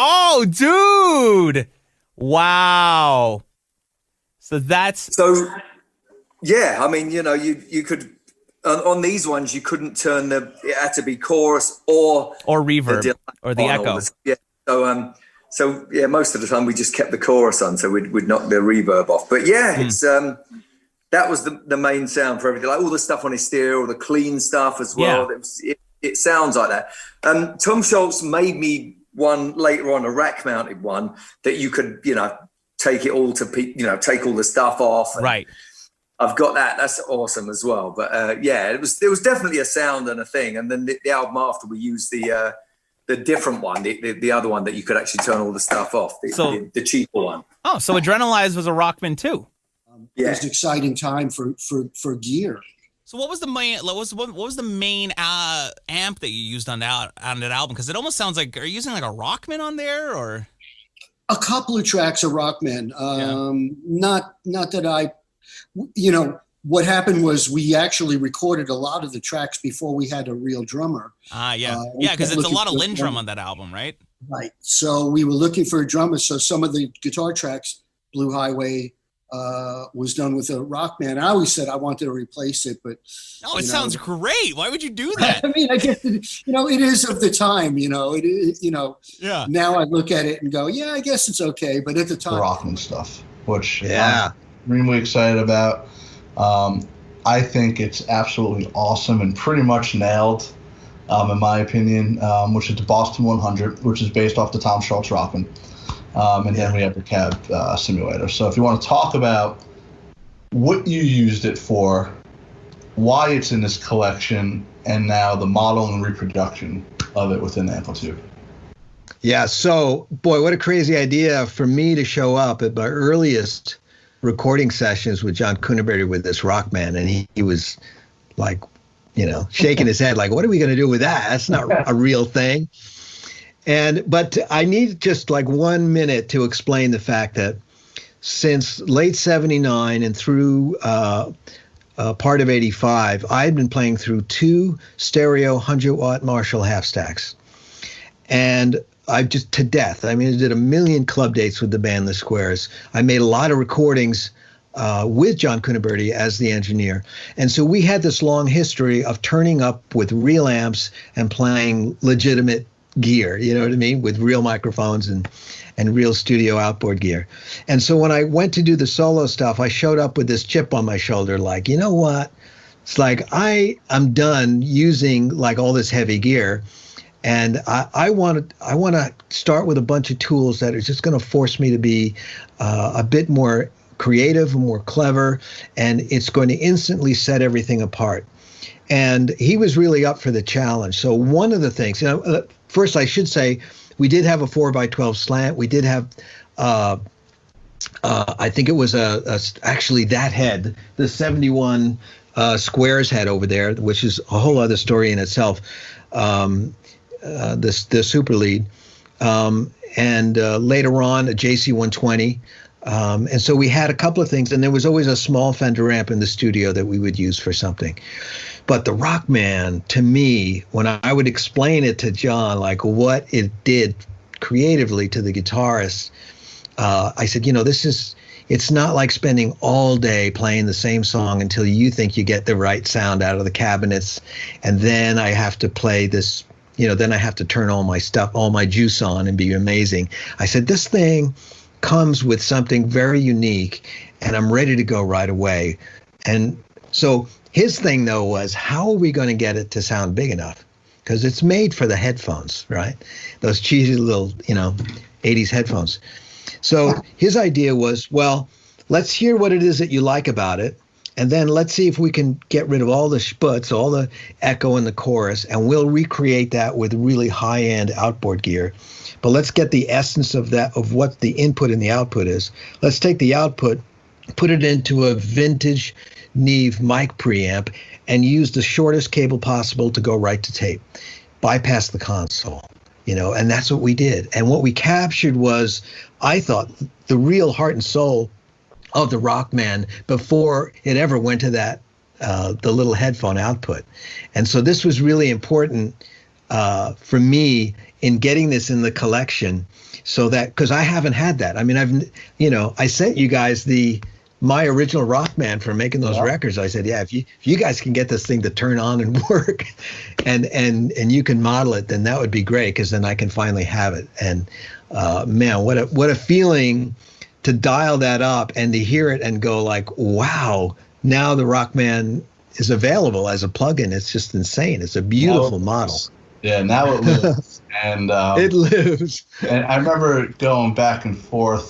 Oh, dude. Wow. So yeah, I mean, you could on these ones you couldn't turn it had to be chorus or reverb or the echo. Yeah. So yeah, most of the time we just kept the chorus on, so we'd knock the reverb off. But yeah, it's that was the main sound for everything, like all the stuff on Hysteria, all the clean stuff as well. Yeah. It sounds like that. Tom Scholz made me one later on, a rack mounted one that you could, take it all to, take all the stuff off. Right. I've got that. That's awesome as well. But yeah, it was definitely a sound and a thing. And then the album after, we used the different one, the other one that you could actually turn all the stuff off, the cheaper one. Oh, so Adrenalize was a Rockman too. Yeah. It was an exciting time for gear. So what was the main amp that you used on that album? Because it almost sounds like, are you using like a Rockman on there, or? A couple of tracks are Rockman. Not that I, what happened was we actually recorded a lot of the tracks before we had a real drummer. Yeah, because it's a lot of Lindrum on that album, right? Right. So we were looking for a drummer. So some of the guitar tracks, Blue Highway, was done with a Rockman. I always said I wanted to replace it, but it sounds great. Why would you do that? I mean, I guess it is of the time. Yeah. Now I look at it and go, yeah, I guess it's okay. But at the time, Rockman stuff, which I'm extremely excited about. I think it's absolutely awesome and pretty much nailed, in my opinion. Which is the Boston 100, which is based off the Tom Scholz Rockman. And then we have the cab simulator. So if you want to talk about what you used it for, why it's in this collection, and now the model and reproduction of it within Amplitude. Yeah, so, boy, what a crazy idea for me to show up at my earliest recording sessions with John Kunneberry with this Rockman, and he was like, shaking his head like, what are we going to do with that? That's not a real thing. But I need just like 1 minute to explain the fact that since late 79 and through part of 85, I had been playing through 2 stereo 100-watt Marshall half stacks. And I just to death. I mean, I did 1 million club dates with the band The Squares. I made a lot of recordings with John Kunneberry as the engineer. And so we had this long history of turning up with real amps and playing legitimate gear, you know what I mean, with real microphones and real studio outboard gear. And so when I went to do the solo stuff, I showed up with this chip on my shoulder, like, you know what? It's like I'm done using like all this heavy gear, and I want to start with a bunch of tools that are just going to force me to be a bit more creative and more clever, and it's going to instantly set everything apart. And he was really up for the challenge. So one of the things, first I should say, we did have a 4x12 slant. We did have, I think it was actually that head, the 71 Squares head over there, which is a whole other story in itself. The Super Lead, and later on a JC120. And so we had a couple of things, and there was always a small Fender amp in the studio that we would use for something. But the Rockman, to me, when I would explain it to John, like what it did creatively to the guitarist, I said, it's not like spending all day playing the same song until you think you get the right sound out of the cabinets. And then I have to play this, then I have to turn all my stuff, all my juice on and be amazing. I said, this thing comes with something very unique, and I'm ready to go right away. And so his thing, though, was how are we going to get it to sound big enough? Because it's made for the headphones, right? Those cheesy little, 80s headphones. So his idea was, well, let's hear what it is that you like about it, and then let's see if we can get rid of all the sputs, all the echo in the chorus, and we'll recreate that with really high-end outboard gear. But let's get the essence of that, of what the input and the output is. Let's take the output, put it into a vintage Neve mic preamp, and use the shortest cable possible to go right to tape. Bypass the console, and that's what we did. And what we captured was, I thought, the real heart and soul of the Rockman before it ever went to that, the little headphone output. And so this was really important for me in getting this in the collection, so that, because I haven't had that. I mean, I sent you guys my original Rockman for making those records. I said, yeah, if you guys can get this thing to turn on and work, and you can model it, then that would be great, because then I can finally have it. And man, what a feeling to dial that up and to hear it and go like, wow, now the Rockman is available as a plugin. It's just insane. It's a beautiful model. Yeah, now it lives. And it lives. And I remember going back and forth